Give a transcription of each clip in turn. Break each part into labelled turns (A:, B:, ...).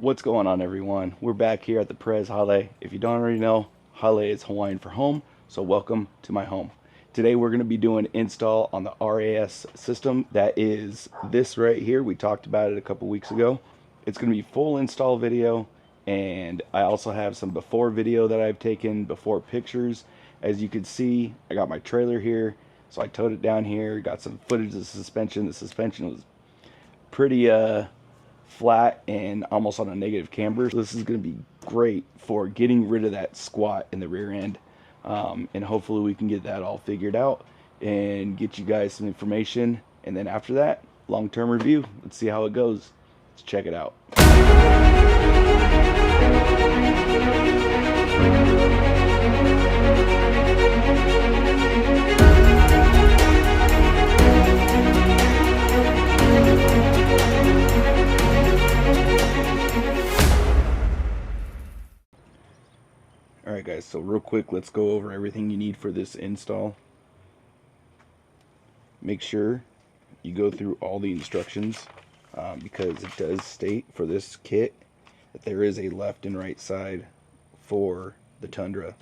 A: What's going on, everyone? We're back here at the Perez Hale. If you don't already know, Hale is Hawaiian for home, so welcome to my home. Today we're going to be doing install on the RAS system. That is this right here. We talked about it a couple weeks ago. It's going to be full install video, and I also have some before video that I've taken, before pictures. As you can see, I got my trailer here, so I towed it down here, got some footage of the suspension. The suspension was pretty flat and almost on a negative camber. So this is going to be great for getting rid of that squat in the rear end, and hopefully we can get that all figured out and get you guys some information. And then after that, long-term review. Let's see how it goes. Let's check it out. Alright guys, so real quick, let's go over everything you need for this install. Make sure you go through all the instructions, because it does state for this kit that there is a left and right side for the Tundra.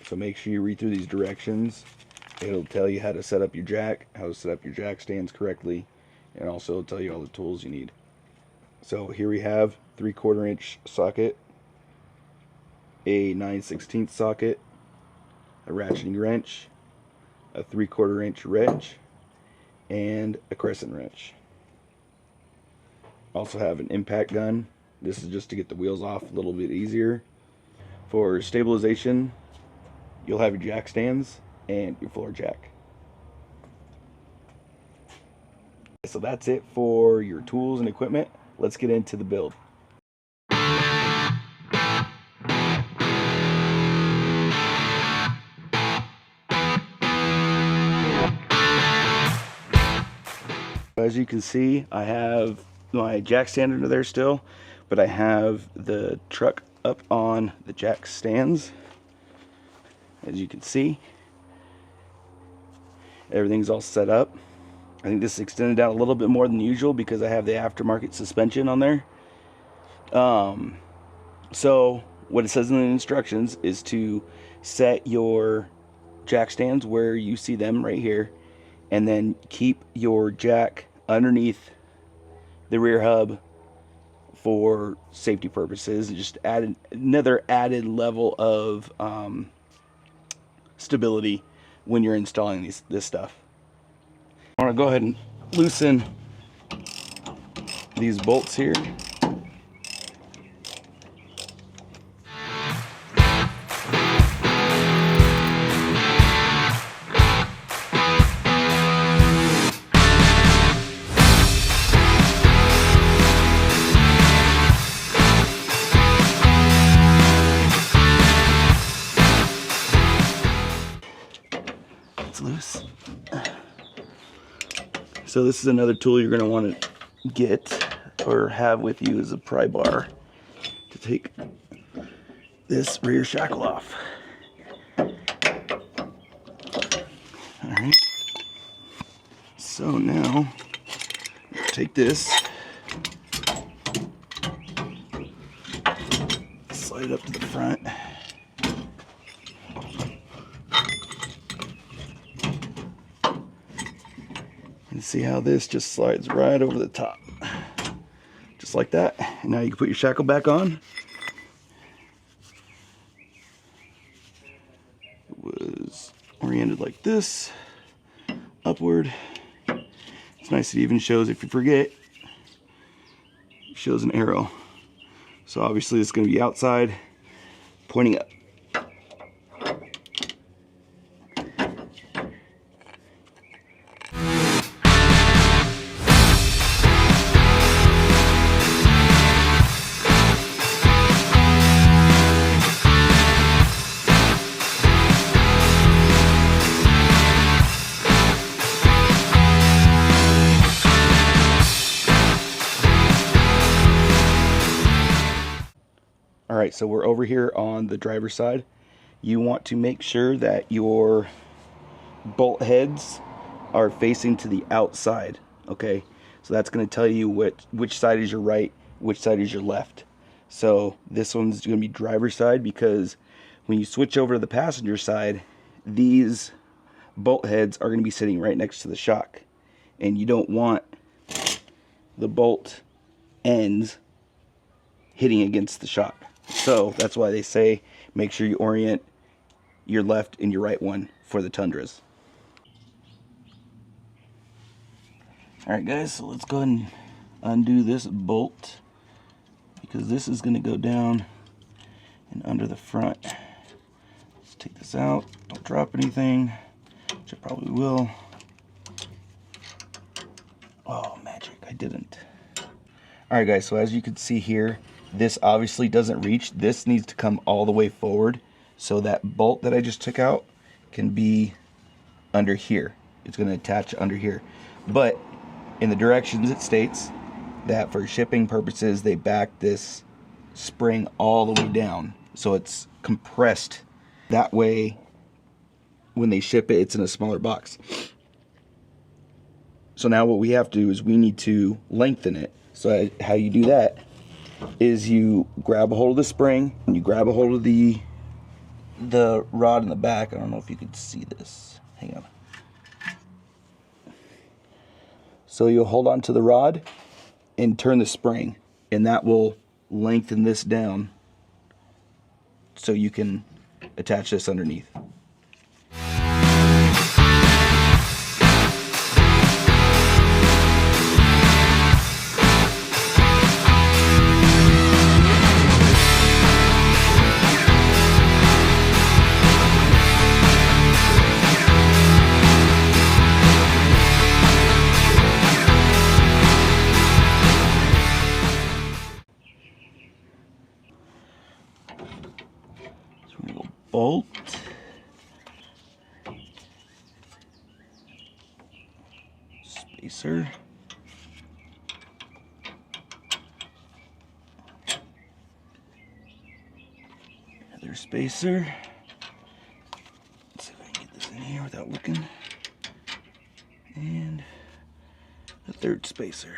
A: So make sure you read through these directions. It'll tell you how to set up your jack, how to set up your jack stands correctly, and also it'll tell you all the tools you need. So here we have 3/4 inch socket, a 9/16 socket, a ratcheting wrench, a 3/4 inch wrench, and a crescent wrench. Also have an impact gun. This is just to get the wheels off a little bit easier. For stabilization, you'll have your jack stands and your floor jack. So that's it for your tools and equipment. Let's get into the build. As you can see, I have my jack stand under there still, but I have the truck up on the jack stands. As you can see, everything's all set up. I think this is extended out a little bit more than usual because I have the aftermarket suspension on there. So what it says in the instructions is to set your jack stands where you see them right here, and then keep your jack underneath the rear hub for safety purposes, and just add another added level of stability when you're installing this stuff. I want to go ahead and loosen these bolts here. Loose. So this is another tool you're going to want to get or have with you, is a pry bar to take this rear shackle off. Alright, so now take this, slide it up to the front. And see how this just slides right over the top, just like that. And now you can put your shackle back on. It was oriented like this, upward. It's nice, it even shows, if you forget, it shows an arrow. So obviously it's going to be outside, pointing up. Alright, so we're over here on the driver's side. You want to make sure that your bolt heads are facing to the outside, okay? So that's going to tell you which side is your right, which side is your left. So this one's going to be driver's side, because when you switch over to the passenger side, these bolt heads are going to be sitting right next to the shock, and you don't want the bolt ends hitting against the shock. So that's why they say make sure you orient your left and your right one for the Tundras. Alright guys, so let's go ahead and undo this bolt, because this is going to go down and under the front. Let's take this out, don't drop anything, which I probably will. Oh, magic, I didn't. Alright guys, so as you can see here, this obviously doesn't reach. This needs to come all the way forward, so that bolt that I just took out can be under here. It's going to attach under here. But in the directions it states that for shipping purposes they back this spring all the way down, so it's compressed. That way when they ship it, it's in a smaller box. So now what we have to do is we need to lengthen it. So how you do that is you grab a hold of the spring and you grab a hold of the rod in the back. I don't know if you can see this. Hang on. So you'll hold on to the rod and turn the spring, and that will lengthen this down so you can attach this underneath. Bolt, spacer, another spacer. Let's see if I can get this in here without looking, and a third spacer.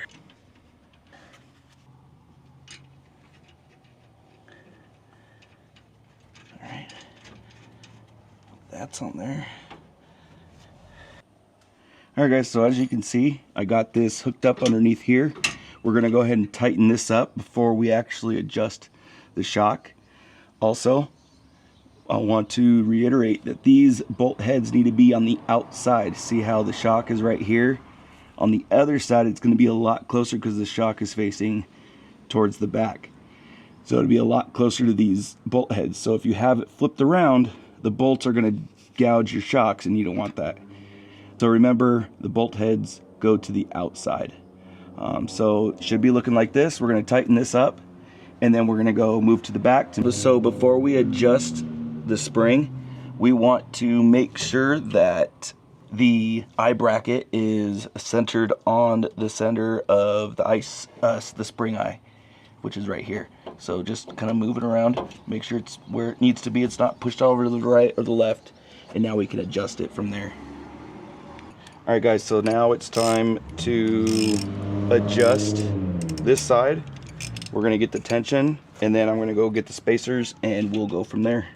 A: All right. That's on there. Alright guys, so as you can see, I got this hooked up underneath here. We're going to go ahead and tighten this up before we actually adjust the shock. Also, I want to reiterate that these bolt heads need to be on the outside. See how the shock is right here? On the other side, it's going to be a lot closer because the shock is facing towards the back. So it'll be a lot closer to these bolt heads. So if you have it flipped around, the bolts are going to gouge your shocks, and you don't want that. So remember, the bolt heads go to the outside. So it should be looking like this. We're going to tighten this up, and then we're going to go move to the back. So before we adjust the spring, we want to make sure that the eye bracket is centered on the center of the spring eye, which is right here. So just kind of move it around, make sure it's where it needs to be. It's not pushed over to the right or the left, and now we can adjust it from there. Alright guys, so now it's time to adjust this side. We're going to get the tension, and then I'm going to go get the spacers, and we'll go from there.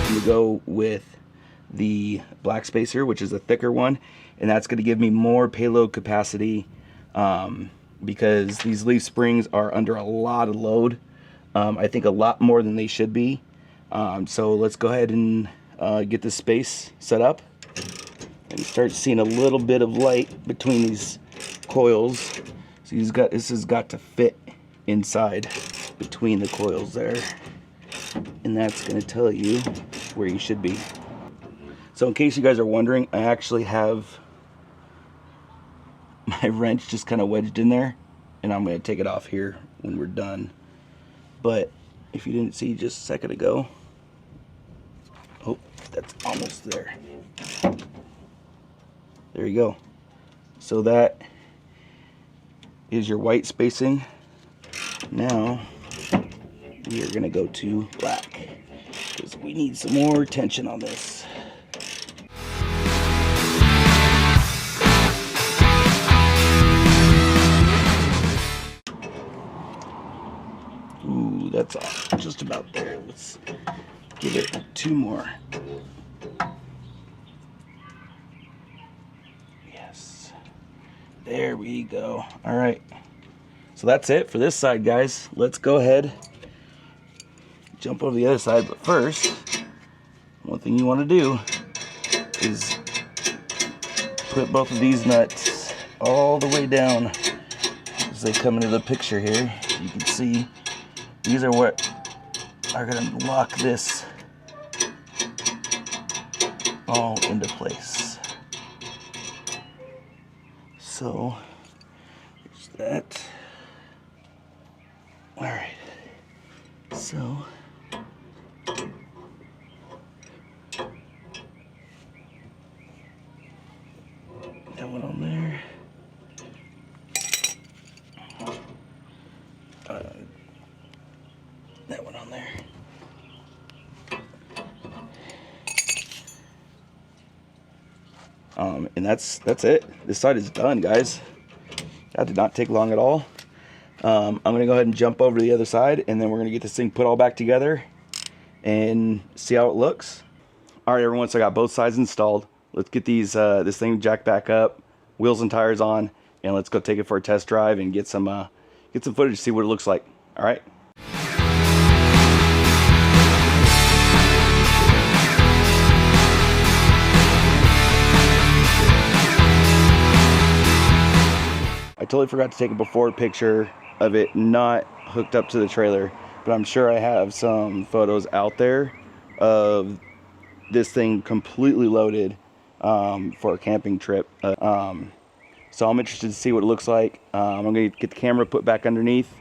A: To go with the black spacer, which is a thicker one, and that's going to give me more payload capacity, because these leaf springs are under a lot of load. I think a lot more than they should be. So let's go ahead and get this space set up and start seeing a little bit of light between these coils. So this has got to fit inside between the coils there, and that's going to tell you where you should be. So in case you guys are wondering, I actually have my wrench just kind of wedged in there, and I'm going to take it off here when we're done. But if you didn't see just a second ago, oh, that's almost there. There you go. So that is your white spacing. Now we are going to go to black because we need some more tension on this. Ooh, that's just about there. Let's give it 2 more. Yes. There we go. All right. So that's it for this side, guys. Let's go ahead, jump over the other side. But first, one thing you want to do is put both of these nuts all the way down as they come into the picture here. You can see these are what are going to lock this all into place. So there's that. All right. So that one on there. That one on there. And that's it. This side is done, guys. That did not take long at all. I'm gonna go ahead and jump over to the other side, and then we're gonna get this thing put all back together and see how it looks. All right, everyone. So I got both sides installed. Let's get these this thing jacked back up, wheels and tires on, and let's go take it for a test drive and get some footage to see what it looks like. All right. I totally forgot to take a before picture of it not hooked up to the trailer, but I'm sure I have some photos out there of this thing completely loaded for a camping trip. So I'm interested to see what it looks like. I'm going to get the camera put back underneath,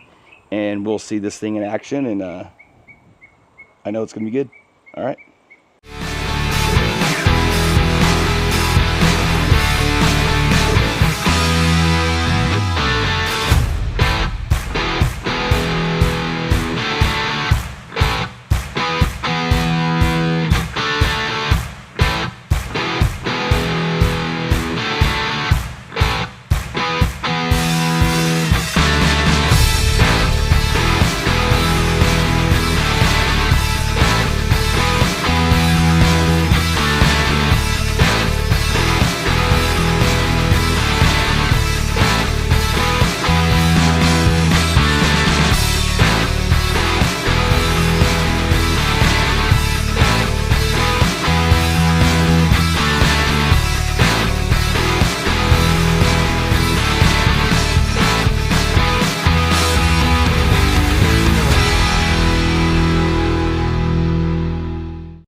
A: and we'll see this thing in action, and I know it's going to be good. All right.